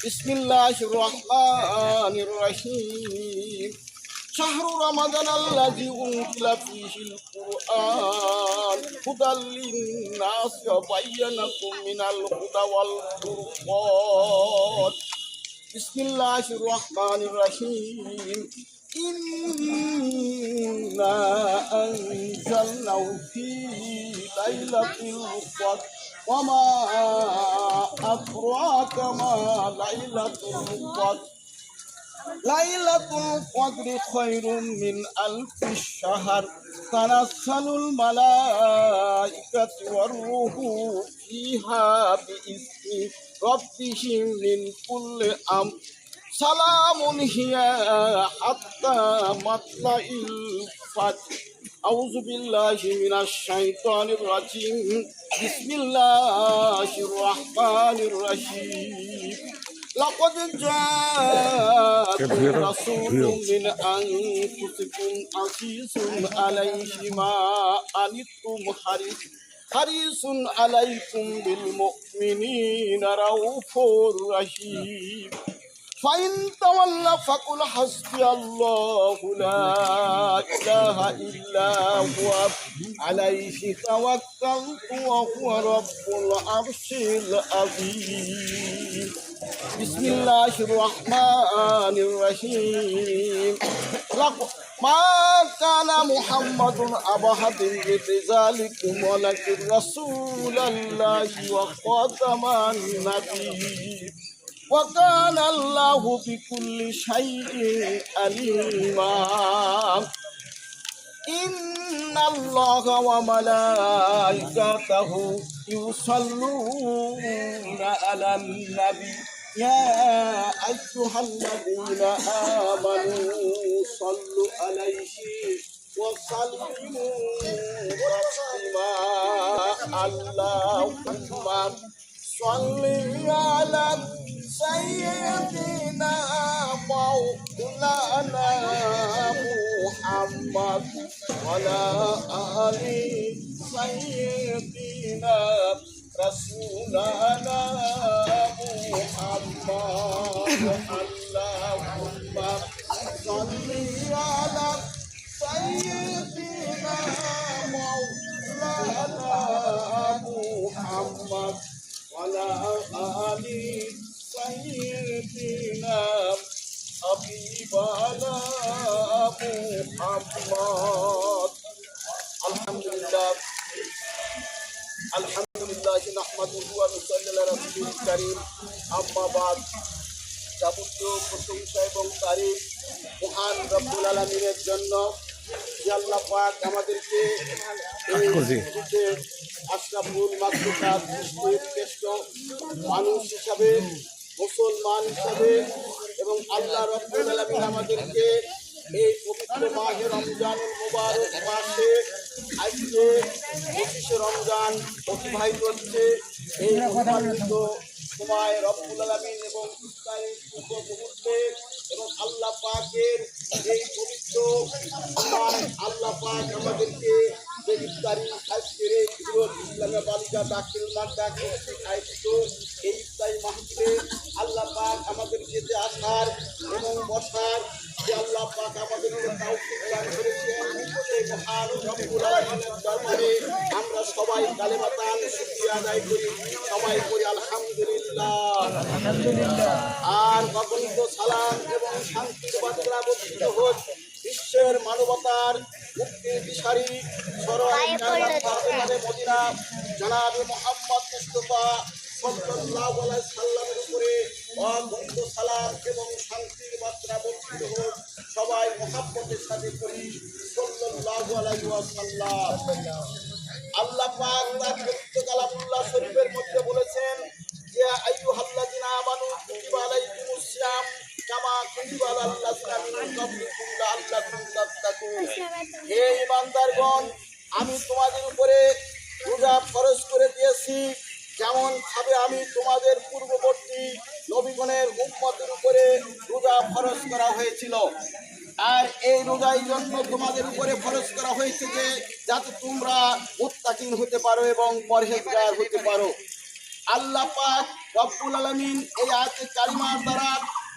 বিসমিল্লাহির রহমানির রহিম। শাহরু রমাদান আল্লাযী উনজিলা ফীহিল কুরআন হুদাল লিন-নাস ওয়া বায়্যানাতুম মিনাল হুদা ওয়াল ফুরকান। বিসমিল্লাহির রহমানির রহিম। ইন্না আনজালনাহু ফী লাইলাতিল কদর ওয়া মা আদরাকা মা লাইলাতুল কদর। লাইলাতুল কদরি খায়রুম মিন আলফি শাহর তানাজ্জালুল মালাইকাতু ওয়ার রূহু ফিহা বিইذনি রাব্বিহিম মিন কুল্লি আমর সালামুন হিয়া হাত্তা মাতলাইল ফাজর। আউযু বিল্লাহি মিনাশ শাইতানির রাজিম। বিসমিল্লাহির রহমানির রহিম। লাকাদ জাআকুম রাসূলুম মিন আনফুসিকুম আযীজুন আলাইহি মা আনিতুম হারিসুন আলাইকুম বিল মুমিনিনা রাউফুর রহিম। ফাইন তাওয়াল্লা ফাকুল হাসবিয়াল্লাহু লা ইলাহা ইল্লা হুয়া আলাইহি তাওয়াক্কালতু ওয়া হুয়া রাব্বুল আরশিল আযীম। বিসমিল্লাহির রহমানির রহিম। মা কানা মুহাম্মাদুন আবা আহাদিন মিন রিজালিকুম ওয়ালাকিন রাসূলাল্লাহি ওয়া খাতামান নাবিয়্যিন ওয়া কানা আল্লাহু বিকুল্লি শাইইন আলিমা। ইন্নাল্লাহা ওয়া মালাইকাতাহু ইউসাল্লুনা আলান নাবী ইয়া আইয়ুহাল্লাযীনা আমানু সাল্লু আলাইহি ওয়া সাল্লিমু তাসলিমা। আল্লাহুম্মা সাল্লি আলা সাইয়্যিদিনা মাওলানা মুহাম্মদ ওয়া আলা আলি সাইয়্যিদিনা রাসূলানা মুহাম্মদ। আল্লাহুম্মা সাল্লি আলা সাইয়্যিদিনা মাওলানা মুহাম্মদ ওয়া আলা আলি সাইয়্যিদিনা হাবিবানা মুহাম্মদ। আলহামদুলিল্লাহ আলহামদুলিল্লাহ নাহমাদুহু ওয়া নুসাল্লি আলা রাসূলিল কারীম। আম্মা বাদ। যাবতীয় প্রশংসা এবং তারিফ মহান রব্বুল আলামিনের জন্য, যে আল্লাহ পাক আমাদেরকে এই পৃথিবীতে আশরাফুল মাখলুকাত শ্রেষ্ঠ মানুষ হিসাবে, মুসলমান হিসাবে এবং আল্লাহ রব্বুল আলামিন আমাদেরকে এই পবিত্র মাহে রমজানুল মুবারক মাসে আজকে 25শে রমজান অতিবাহিত হচ্ছে। এই মহিমান্বিত সময় রব্বুল আলামিন এবং ইফতারের পূর্ব মুহূর্তে এবং আল্লাহ পাকের এই পবিত্র আল্লাহ পাক আমাদেরকে যে ইফতারি আজকের এই ইসলামে বালিকা দাখিল মাদ্রাসা কর্তৃক আয়োজিত এই ইফতারি মাহফিলে আল্লাহ পাক আমাদেরকে যে আসার এবং বসার যে আল্লাহ পাক আমাদেরকে তৌফিক দান করেছেন, সেই মহান রব্বুল আলামিনের দরবারে আমরা সবাই কালেমাতান শুকরিয়া আদায় করি, সবাই করি আলহামদুলিল্লাহ। আর অগণিত সালাম এবং শান্তির বার্তা বর্ষিত হোক বিশ্বের মানবতার মুক্তির দিশারি মদিনা জনাবে মুহাম্মদ মুস্তাফা সাল্লাল্লাহু আলাইহি সাল্লামের উপরে অগণিত সালাম এবং শান্তির বার্তা বর্ষিত হোক। সবাই মুহাব্বতের সাথে করি সাল্লাল্লাহু আলাইহি ওয়াসাল্লাম। আল্লাহ পাক তার পবিত্র কালামুল্লাহ শরীফের মধ্যে বলেছেন, ইয়া আইয়ুহাল্লাযীনা আমানু কুতিবা আলাইকুমুস সিয়াম কামা কুতিবা আলাল লাযিনা মিন ক্বাবলিকুম লাআল্লাকুম তাত্তাকুন। হে ঈমানদারগণ, আমি তোমাদের উপরে রোজা ফরজ করে দিয়েছি, যেমন ভাবে আমি তোমাদের পূর্ববর্তী নবীগণের উম্মতের উপরে রোজা ফরজ করা হয়েছিল। আর এই রোজার জন্য তোমাদের উপরে ফরজ করা হয়েছে যে যাতে তোমরা মুত্তাকিন হতে পারো এবং পরহেজগার হতে পারো। আল্লাহ পাক রব্বুল আলামিন এই আয়াতে কারিমার দ্বারা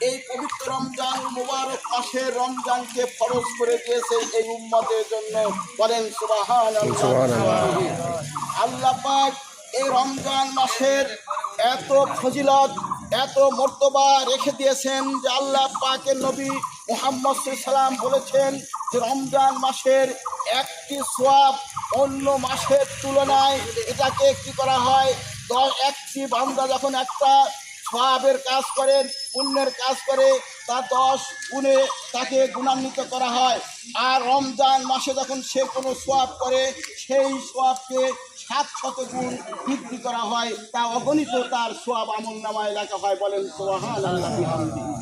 এই পবিত্র রমজান মুবারক মাসের রমজানকে ফরজ করে দিয়েছে এই উম্মতের জন্য। বলেন সুবহানাল্লাহ। আল্লাহ পাক এই রমজান মাসের এত ফজিলত, এত মর্তবা রেখে দিয়েছেন যে আল্লাহ পাকের নবী মুহাম্মদ সাল্লাল্লাহু আলাইহি বলেছেন যে রমজান মাসের একটি সওয়াব অন্য মাসের তুলনায় এটাকে কি করা হয়, একটি বান্দা যখন একটা সওয়াবের কাজ করেন, পুণ্যের কাজ করে, তা 10 গুণে তাকে গুণান্বিত করা হয়। আর রমজান মাসে যখন সে কোনো সওয়াব করে, সেই সওয়াবকে 700 গুণ বৃদ্ধি করা হয়, তা অগণিত তার সওয়াব আমলনামায় লেখা হয়। বলেন সুবহানাল্লাহ বিহামদিহি।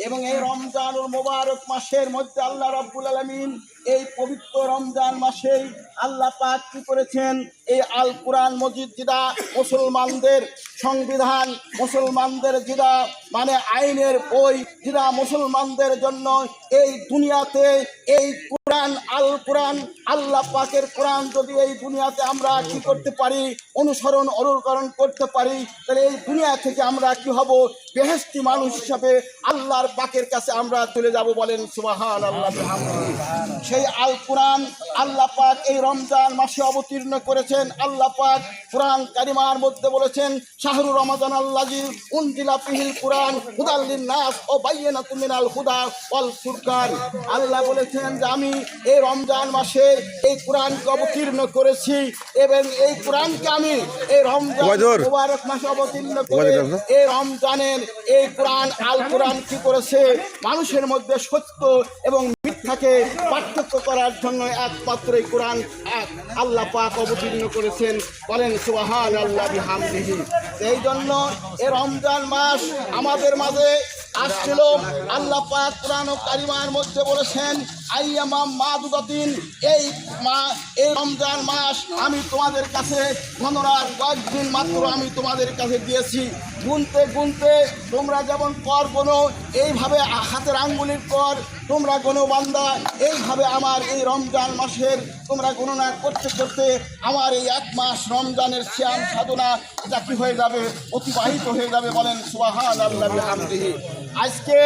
এবং এই রমজানুল মুবারক মাসের মধ্যে আল্লাহ রাব্বুল আলামিন এই পবিত্র রমজান মাসেই আল্লাহ পাক কি করেছেন, এই আল কুরআন মজিদ যেটা মুসলমানদের সংবিধান, মুসলমানদের যেটা মানে আইনের বই, যেটা মুসলমানদের জন্য এই দুনিয়াতে এই কুরআন, আল কুরআন, আল্লাহ পাকের কোরআন যদি এই দুনিয়াতে আমরা কি করতে পারি, অনুসরণ অনুকরণ করতে পারি, তাহলে এই দুনিয়া থেকে আমরা কি হব, বেহেশতি মানুষ হিসাবে আল্লাহর পাকের কাছে আমরা চলে যাব। বলেন সুবহানাল্লাহ বিহামদিহি। সেই আল কুরআন আল্লাহ পাক এই রমজান মাসে অবতীর্ণ করেছেন। আল্লাহ পাক কুরআন কারিমার মধ্যে বলেছেন, শাহরু রমাদান আল্লাযী উনজিলা ফিহিল কুরআন হুদাল লিন-নাস ওয়া বায়্যিনাতুম মিনাল হুদা ওয়াল ফুরকান। আল্লাহ বলেছেন যে আমি এই রমজান মাসে এই কুরআনকে অবতীর্ণ করেছি, এবং এই কুরআনকে আমি এই রমজান মুবারক মাসে অবতীর্ণ করে এই রমজানের এই কুরআন আল কুরআন কি করেছে, মানুষের মধ্যে সত্য এবং মিথ্যাকে পার্থক্য করার জন্য একমাত্র এই কোরআন আল্লাহ পাক অবতীর্ণ করেছেন। বলেন সুবহানাল্লাহ বিহামদিহি। এই জন্য এই রমজান মাস আমাদের মাঝে আসছিল। আল্লাহ পাক কোরআন কারিমার মধ্যে বলেছেন, আইয়ামাম মাদুদাতিন, এই রমজান মাস আমি তোমাদের কাছে গণনার কয়েকদিন মাত্র আমি তোমাদের কাছে দিয়েছি। গুনতে গুনতে তোমরা যেমন কর গোনো, এইভাবে হাতের আঙ্গুলির পর তোমরা গোনো বান্দা, এইভাবে আমার এই রমজান মাসের তোমরা গণনা করতে করতে আমার এই 1 মাস রমজানের সিয়াম সাধনা এটা কি হয়ে যাবে, অতিবাহিত হয়ে যাবে। বলেন সুবহানাল্লাহ বিহামদিহি। আজকে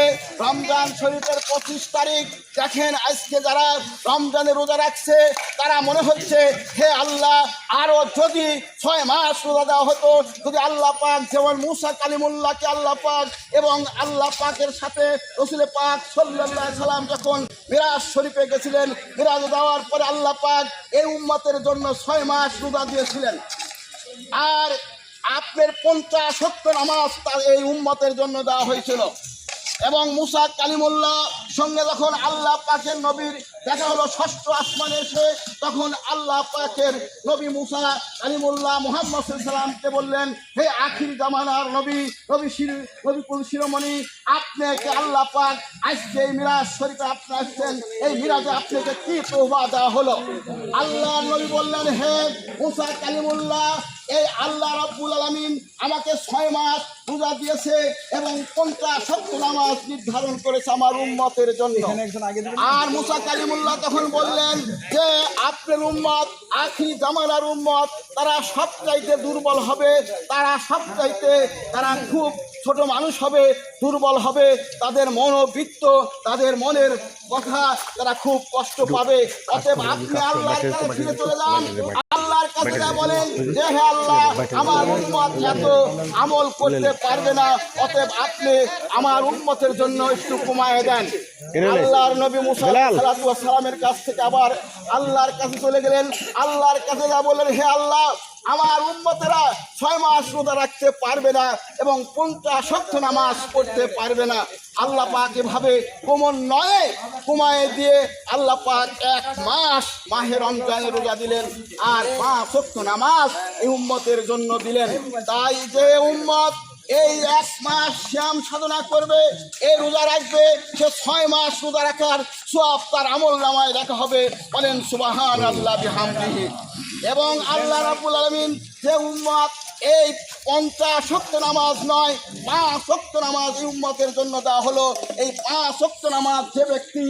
রমজান শরীফের 25 তারিখ। দেখেন আজকে যারা রমজানের রোজা রাখছে তারা মনে হচ্ছে, হে আল্লাহ, আরও যদি 6 মাস রোজা দেওয়া হতো, যদি আল্লাহ পাক যেমন মুসা কালিমুল্লাহকে আল্লাহ পাক এবং আল্লাহ পাকের সাথে রসুল পাক সাল্লাল্লাহু আলাইহি সাল্লাম যখন মিরাজ শরীফে গেছিলেন, মিরাজ দেওয়ার পরে আল্লাহ পাক এই উম্মতের জন্য 6 মাস রোজা দিয়েছিলেন। আর আপনার 50 ওয়াক্ত নামাজ তার এই উম্মতের জন্য দেওয়া হয়েছিল। এবং মুসা কালিমুল্লাহ সঙ্গে যখন আল্লাহ পাকের নবীর দেখা হলো 6ষ্ঠ আসমানে এসে, তখন আল্লাহ পাকের নবী মুসা কালিমুল্লাহ মুহাম্মদ সাল্লাল্লাহু আলাইহি সাল্লামকে বললেন, হে আখির জামানার নবী, নবীকুল শিরোমণি, আপনাকে আল্লাহ পাক আজকে এই মিরাজ শরীফে আপনি আসছেন, এই মিরাজে আপনাকে কি তোহফা দেওয়া হলো? আল্লাহ নবী বললেন, হে মুসা কালিমুল্লাহ, এই আল্লাহ রাব্বুল আলামিন আমাকে 6 মাস রোজা দিয়েছে এবং 50 ওয়াক্ত নামাজ নির্ধারণ করেছে আমার উম্মতের জন্য। আর মুসা কালিমুল্লাহ তখন বললেন যে আপনার উম্মত, আখির জামানার উম্মত, তারা সবচাইতে দুর্বল হবে, তারা খুব ছোট মানুষ হবে, দুর্বল হবে, তাদের মনোবৃত্ত, তাদের মনের কথা তারা খুব কষ্ট পাবে। অতএব আপনি আল্লাহর কাছে ফিরে চলে যান, আল্লাহর কাছে যা বলেন যে হে আল্লাহ, আমার উম্মত এত আমল করতে পারবে না, অতএব আপনি আমার উম্মতের জন্য একটু কমায় দেন। আল্লাহর নবী মুসা সাল্লাল্লাহু আলাইহি সাল্লামের কাছ থেকে আবার আল্লাহর কাছে চলে গেলেন। আল্লাহর কাছে যা বললেন, হে আল্লাহ, আমার উম্মতেরা 6 মাস রোজা রাখতে পারবে না এবং 50 ওয়াক্ত নামাজ পড়তে পারবে না। আল্লাহ পাক এভাবে ক্রমান্বয়ে কমায় দিয়ে আল্লাহ পাক 1 মাস মাহে রমজানের রোজা দিলেন, আর 5 ওয়াক্ত নামাজ এই উম্মতের জন্য দিলেন। তাই যে উম্মত এই 1 মাস সিয়াম সাধনা করবে, এই রোজা রাখবে, সে 6 মাস রোজা রাখার সওয়াব তার আমলনামায় রাখা হবে। বলেন সুবহানাল্লাহ বিহামদিহি। এবং আল্লাহ রাব্বুল আলামিন যে উম্মত এই 50 ওয়াক্ত নামাজ নয়, 5 ওয়াক্ত নামাজ এই উম্মতের জন্য দেওয়া হলো। এই 5 ওয়াক্ত নামাজ যে ব্যক্তি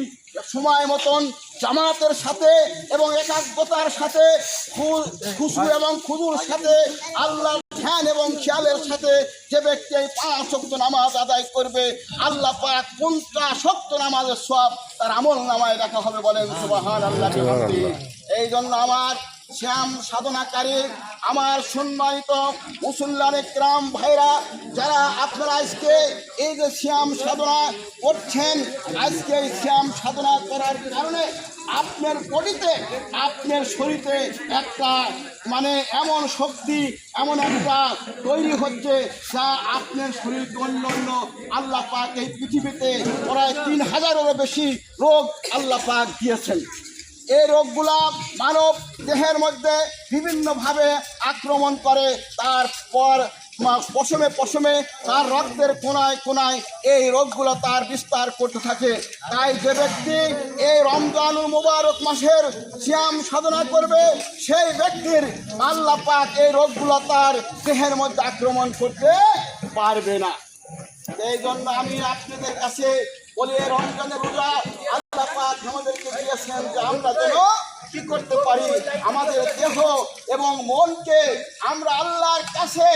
সময় মতন জামাতের সাথে এবং একাগ্রতার সাথে খুশু এবং খুজুর সাথে আল্লাহর ধ্যান এবং খেয়ালের সাথে যে ব্যক্তি এই 5 ওয়াক্ত নামাজ আদায় করবে, আল্লাহ পাক 50 ওয়াক্ত নামাজের সওয়াব তার আমল নামায় রাখা হবে। বলেন সুবহানাল্লাহ। এই জন্য আমার শ্যাম সাধনাকারী আমার সম্মানিত মুসল্লানে কিরাম ভাইরা, যারা আপনারা আজকে এই যে শ্যাম সাধনা করছেন, আজকে এই শ্যাম সাধনা করার কারণে আপনার বডিতে, আপনার শরীরে একটা এমন শক্তি, এমন একটা তৈরি হচ্ছে যা আপনার শরীরকে অন্য অন্য আল্লাহ পাক এই পৃথিবীতে প্রায় 3000-এরও বেশি রোগ আল্লাহ পাক দিয়েছেন। এই রোগগুলা মানব দেহের মধ্যে বিভিন্নভাবে আক্রমণ করে, তারপর পশমে পশমে তার রক্তের কোনায় কোনায় এই রোগগুলো তার বিস্তার করতে থাকে। তাই যে ব্যক্তি এই রমজানুল মুবারক মাসের সিয়াম সাধনা করবে, সেই ব্যক্তির আল্লাহ পাক এই রোগগুলো তার দেহের মধ্যে আক্রমণ করতে পারবে না। এই জন্য আমি আপনাদের কাছে বলি, রমজানের রোজা আল্লাহ পাক আমাদেরকে দিয়েছেন যে আমরা যেন কি করতে পারি, আমাদের দেহ এবং মনকে আমরা আল্লাহর কাছে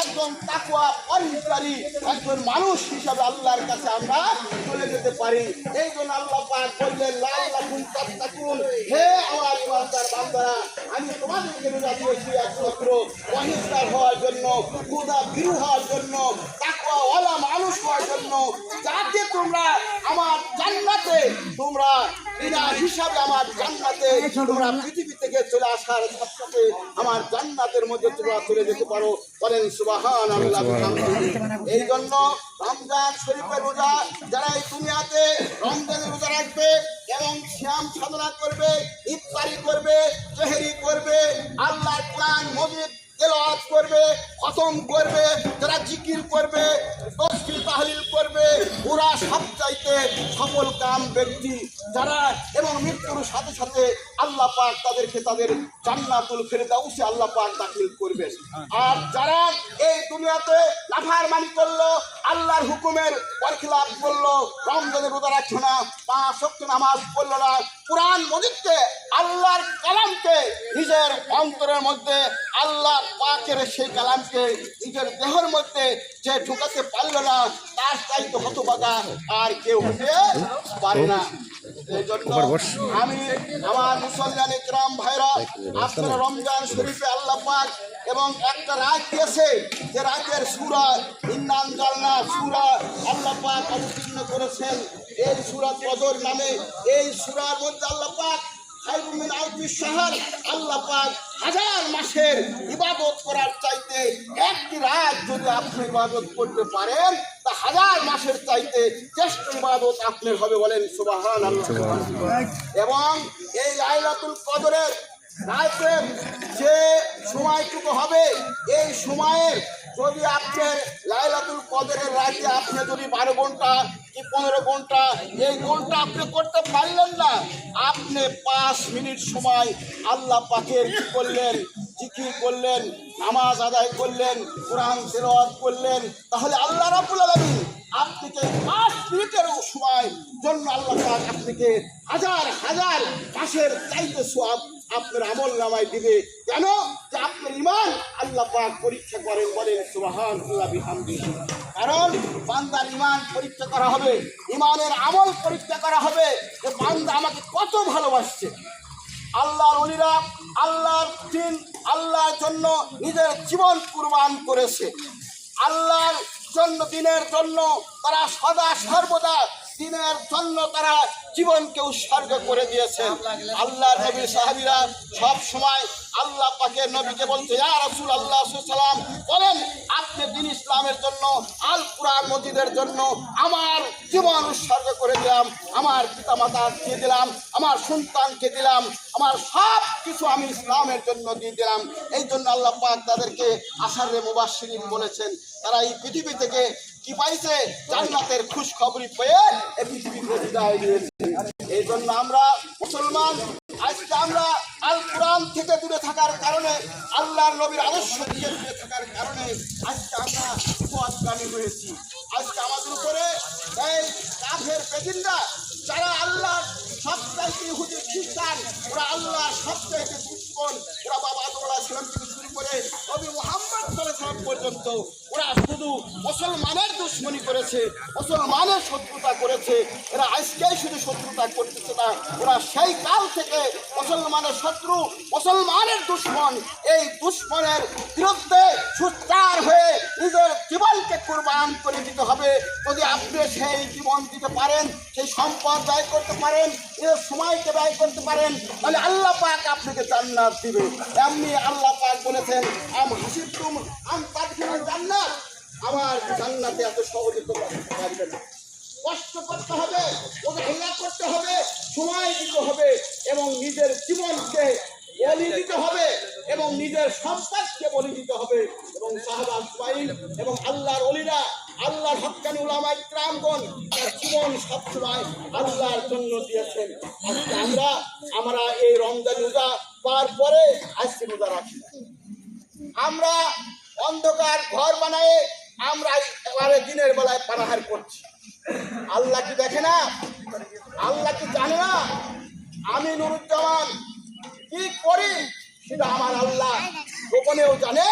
একদম তাকওয়া পরিহারী একজন মানুষ হিসাবে আল্লাহর কাছে আমরা চলে যেতে পারি। এই জন্য আল্লাহ পাক বললেন, লাআল্লাকুম তাত্তাকুন, হে আমার ইমানদার বান্দারা, আমি তোমাদেরকে রোজা দিয়েছি একমাত্র পরিষ্কার হওয়ার জন্য, খোদা ভীরু হওয়ার জন্য, তাকওয়াওয়ালা মানুষ হওয়ার জন্য, যাতে তোমরা আমার জান্নাতে, তোমরা বিনা হিসাবে আমার জান্নাতে তোমরা পৃথিবী থেকে চলে আসার সাথে আমার জান্নাতের মধ্যে তোমরা চলে যেতে পারো। বলেন সুবহানাল্লাহ। এই জন্য রমজান শরীফের রোজা যারা এই দুনিয়াতে রমজানের রোজা রাখবে এবং শ্যাম সাধনা করবে, ইফতারি করবে, সেহরি করবে, আল্লাহর কোরআন মজিদ তেলাওয়াত করবে, খতম করবে, যারা জিকির করবে, তাসবিহ তাহলিল করবে, ওরা সবচাইতে সফল কাম ব্যক্তি যারা, এবং মৃত্যুর সাথে সাথে আল্লাহ পাক তাদেরকে তাদের জান্নাতুল ফেরদাউসে আল্লাহ পাক দাখিল করবেন। আর যারা এই দুনিয়াতে নাফরমানি করলো, আল্লাহর হুকুমের পরখিলাপ করলো, রমজানের রোজা রাখলো না, 5 ওয়াক্ত নামাজ পড়লো না, কোরআন মজিদকে, আল্লাহর কালামকে নিজের অন্তরের মধ্যে, আল্লাহ পাকের সেই কালামকে নিজের দেহের মধ্যে যে ঢুকাতে পারলো না, তার চাইতে হতভাগা আর কেউ হতে পারে না। এই জন্য আমি আমার মুসলমানে কিরাম ভাইরা, আপনারা রমজান শরীফে আল্লাহ পাক এবং একটা রাত দিয়েছে, যে রাতের সূরা ইন্না আনজালনা সূরা আল্লাহ পাক অবতীর্ণ করেছেন। এই সূরা কদর নামে এই সূরার মধ্যে আল্লাহ পাক খায়রুমিন আলফি শাহর, আল্লাহ পাক 1000 মাসের ইবাদত করার চাইতে একটি রাত যদি আপনি ইবাদত করতে পারেন, তা 1000 মাসের চাইতে শ্রেষ্ঠ ইবাদত আপনার হবে। বলেন সুবহানাল্লাহ। এবং এই লাইলাতুল কদরের রাতের যে সময়টুকু হবে, এই সময়ের যদি আপনার লাইলাতুল কদরের রাতে আপনি যদি 12 ঘন্টা কি 15 ঘন্টা এই ঘন্টা আপনি করতে পারলেন না, আপনি 5 মিনিট সময় আল্লাহ পাকের কি করলেন, জিকির করলেন, নামাজ আদায় করলেন, কোরআন তেলাওয়াত করলেন, তাহলে আল্লাহ রাব্বুল আলামিন আপনাকে 5 মিনিটের সময় জন্য আল্লাহ পাক আপনাকে 1000 মাসের চাইতে সওয়াব আপনার আমল নামায় দিবে। কেন? যে আপনার ঈমান আল্লাহ পাক পরীক্ষা করেন। বলেন সুবহানাল্লাহ বিহামদিহি। কারণ বান্দার ঈমান পরীক্ষা করা হবে, ঈমানের আমল পরীক্ষা করা হবে, যে বান্দা আমাকে কত ভালোবাসছে। আল্লাহর ওলিরা আল্লাহর দিন, আল্লাহর জন্য নিজের জীবন কুরবান করেছে। আল্লাহর জন্য, দিনের জন্য তারা সদা সর্বদা দিনের জন্য তারা জীবনকে উৎসর্গ করে দিয়েছেন। আল্লাহর নবী সাহাবীরা সব সময় আল্লাহ পাকের নবীকে বলতে, ইয়া রাসূলুল্লাহ সাল্লাল্লাহু আলাইহি ওয়াসাল্লাম, বলেন আপনি দিন ইসলামের জন্য, আল কুরআন মজিদের জন্য আমার জীবন উৎসর্গ করে দিলাম, আমার পিতামাতাকে দিলাম, আমার সন্তানকে দিলাম, আমার সব কিছু আমি ইসলামের জন্য দিয়ে দিলাম। এই জন্য আল্লাহ পাক তাদেরকে আশারে মুবাশশিরিন বলেছেন। তারা এই পৃথিবী থেকে কি পাইছে? জান্নাতের খুশখবরি পেয়ে এই পৃথিবীতে বিদায় নিয়েছে। এই জন্য আমরা মুসলমান, আজকে আমরা আল কোরআন থেকে দূরে থাকার কারণে, আল্লাহর নবীর আদর্শ থেকে দূরে থাকার কারণে আজকে আমরা বিপদগামী হয়েছি। আজকে আমাদের উপরে এই কাফের বেদিনরা, যারা আল্লাহর সবচাইতে ইহুদি খ্রিস্টান, ওরা আল্লাহর সবচাইতে দুশ্মন, ওরা বাবা আদম আলাইহিস সালাম থেকে শুরু করে নবী মুহাম্মদ সাল্লাল্লাহু আলাইহি ওয়াসাল্লাম পর্যন্ত ওরা শুধু মুসলমানের দুশ্মনী করেছে, মুসলমানের শত্রুতা করেছে। এরা আজকেই শুধু শত্রুতা করতেছে না, ওরা সেই কাল থেকে মুসলমানের শত্রু, মুসলমানের দুশ্মন। এই দুশ্মনের বিরুদ্ধে সোচ্চার হয়ে নিজের জীবনকে কুরবান করে দিতে হবে। যদি আপনি সেই জীবন দিতে পারেন, সেই সম্পদ ব্যয় করতে পারেন, নিজের সময়কে ব্যয় করতে পারেন, তাহলে আল্লাহ পাক আপনাকে জান্নাত দিবে। এমনি আল্লাহ পাক বলেছেন, আম হাসিবতুম আন তাদখুলুল জান্নাত, আমার জান্নাতে এত সহজে তোমরা ঢুকতে পারবে না। কষ্ট করতে হবে, ওয়াদা করতে হবে, সময় দিতে হবে এবং নিজের জীবনকে বলি দিতে হবে এবং নিজের সম্পদকে বলি দিতে হবে। এবং সাহাবা আজমাইন এবং আল্লাহর ওলিরা, আল্লাহর হক্কানি উলামায়ে কিরামগণ তার জীবন সবসময় আল্লাহর জন্য দিয়েছেন। আজকে আমরা এই রমজান রোজা পার পরে আজকে রোজা রাখি। আমরা অন্ধকার ঘর বানায় আমরা এবারে দিনের বেলায় পানাহার করছি। আল্লাহ কি দেখে না? আল্লাহ কি জানে না? আমি নুরুজ্জামান কি করি সেটা আমার আল্লাহ গোপনেও জানে,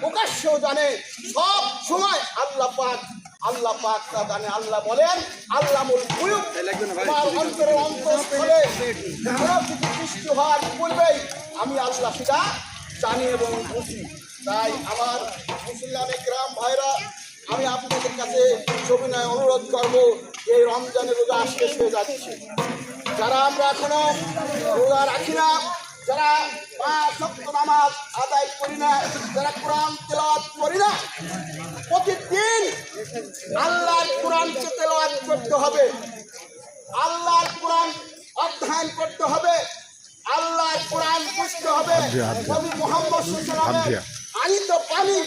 প্রকাশ্যেও জানে। সব সময় আল্লাহ পাক তা জানে। আল্লাহ বলেন, আল্লাহ তোমার অন্তরের অন্তঃস্থলে সৃষ্টি হওয়ার পূর্বেই আমি আল্লাহ সেটা জানি এবং বুঝি। তাই আমার মুসলমানে গ্রাম ভাইরা, আমি আপনাদের কাছে সবিনয় অনুরোধ করব, এই রমজানের রোজা শেষ হয়ে যাচ্ছে। যারা আমরা এখনো রোজা রাখি না, যারা 5 ওয়াক্ত নামাজ আদায় করি না, যারা কোরআন তেলাওয়াত করি না, প্রতিদিন আল্লাহর কোরআনকে তেলাওয়াত করতে হবে, আল্লাহর কোরআন অধ্যয়ন করতে হবে, আল্লাহর কোরআন বুঝতে হবে। নবী মুহাম্মদ সাল্লাল্লাহু আলাইহি ওয়াসাল্লামের আনিত বাণী,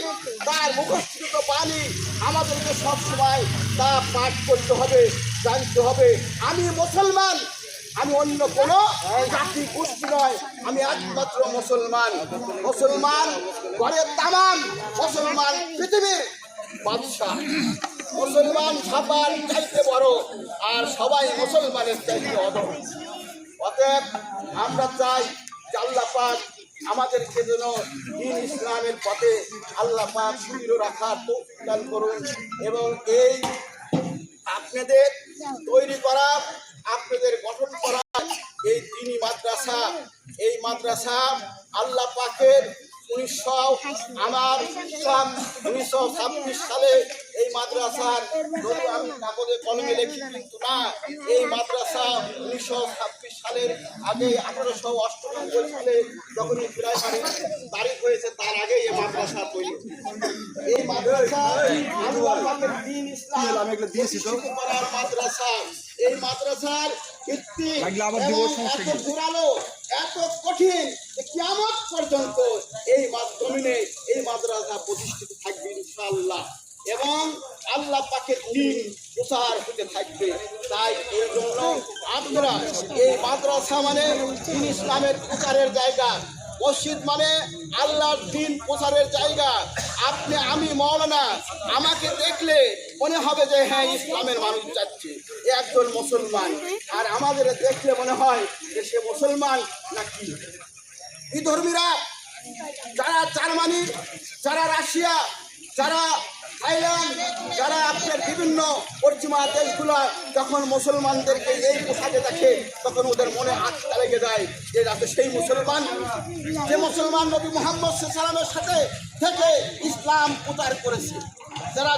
তার মুখস্থিত বাণী আমাদেরকে সবসময় তা পাঠ করতে হবে, জানতে হবে। আমি মুসলমান, আমি অন্য কোনো জাতি গোষ্ঠী নয়, আমি একমাত্র মুসলমান। মুসলমান ঘরের তামাম মুসলমান পৃথিবীর বাদশাহ। মুসলমান সবার চাইতে বড় আর সবাই মুসলমানের চাইতে অধম। অতএব আমরা চাই যে আল্লাহ পাক আমাদেরকে যেন দ্বীন ইসলামের পথে আল্লাহ পাক সুদৃঢ় রাখার তৌফিক দান করুন। এবং এই আপনাদের তৈরি করা, আপনাদের গঠন করা এই দ্বীনি মাদ্রাসা, এই মাদ্রাসা আল্লাহ পাকের 1926 সালে এই মাদ্রাসার, আমি কাগজে কলমে লিখি কিন্তু না, এই মাদ্রাসা 1926 সালের আগে 1898 সালে যখন প্রাইমারি তারিখ হয়েছে তার আগে এই মাদ্রাসা তৈরি। এই মাদ্রাসা আল্লাহ পাকের দ্বীন ইসলাম করার মাদ্রাসা। এই মাদ্রাসার ভিত্তি এত জোরালো, এত কঠিন, কিয়ামত পর্যন্ত এই জমিনে এই মাদ্রাসা প্রতিষ্ঠিত থাকবে ইনশাআল্লাহ এবং আল্লাহ পাকের দ্বীন প্রচার হতে থাকবে। তাই এই জন্য আপনারা, এই মাদ্রাসা মানে দ্বীন ইসলামের প্রচারের জায়গা, মসজিদ মানে আল্লাহর দ্বীন প্রচারের জায়গা। আমি মাওলানা, আমাকে দেখলে মনে হবে যে হ্যাঁ ইসলামের মানুষ যাচ্ছে, একজন মুসলমান, আর আমাদের দেখলে মনে হয় যে সে মুসলমান নাকি। বিধর্মীরা যারা জার্মানি, যারা রাশিয়া, যারা থাইল্যান্ড, যারা আপনার বিভিন্ন পশ্চিমা দেশগুলো যখন মুসলমানদেরকে এই পোশাকে দেখে তখন ওদের মনে আটকা লেগে যায় যে রাতে সেই মুসলমান, যে মুসলমান নবী মুহাম্মদ সাল্লাল্লাহু আলাইহি ওয়াসাল্লামের সাথে থেকে ইসলাম প্রচার করেছে, যারা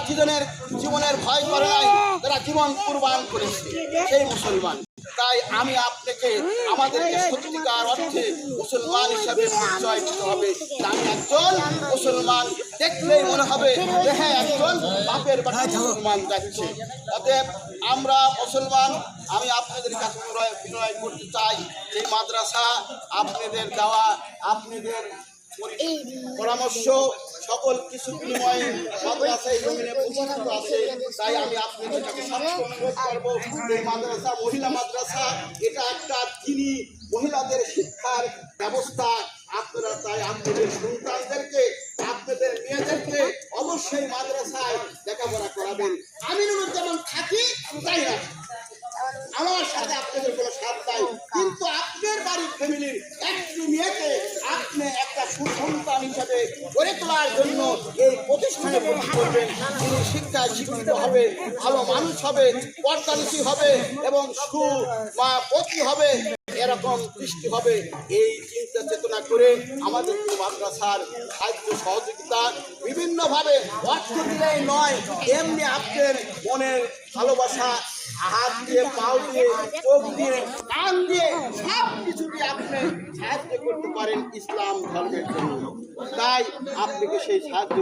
জীবনের ভয় করে নাই, যারা জীবন কুরবান করেছে, সেই মুসলমান। তাই আমি আপনাকে, আমাদেরকে সত্যিকার অর্থে মুসলমান হিসাবে পরিচয় দিতে হবে। আমি একজন মুসলমান, দেখলেই মনে হবে যে হ্যাঁ একজন বাপের বাড়ি মুসলমান যাচ্ছে। অতএব আমরা মুসলমান, আমি আপনাদের কাছে বিনয় করতে চাই, এই মাদ্রাসা আপনাদের দেওয়া, আপনাদের পরামর্শ সকল কিছু বিনিময়ে মাদ্রাসায় জমিনে প্রতিষ্ঠিত আছে। তাই আমি আপনাদের কাছে অনুরোধ করবো, এই মাদ্রাসা মহিলা মাদ্রাসা, এটা একটা দ্বীনি মহিলাদের শিক্ষার ব্যবস্থা। আপনারা তাই আপনাদের সন্তানদেরকে, আপনাদের মেয়েদেরকে অবশ্যই মাদ্রাসায় লেখাপড়া করাবেন। আমি যেমন থাকি তাই না, আমার সাথে আপনাদের কোনো সাথ নাই, কিন্তু আপনার বাড়ির ফ্যামিলির একটি মেয়েকে আপনি একটা সুসন্তান হিসাবে গড়ে তোলার জন্য এই প্রতিষ্ঠানে রাস্তায় শিক্ষিত হবে, ভালো মানুষ হবে, পর্দানিশী হবে এবং সুপতি হবে, এরকম সৃষ্টি হবে। এই চিন্তা চেতনা করে আমাদের মাদ্রাসার সাহায্য সহযোগিতা বিভিন্নভাবে অর্থ দিলেই নয়, এমনি আপনার মনের ভালোবাসা, হাত দিয়ে, পাও দিয়ে, চোখ দিয়ে, কান দিয়ে, সব কিছু দিয়ে আপনি সাহায্য করতে পারেন ইসলাম ধর্মের জন্য। তাই আপনাকে সেই সাহায্য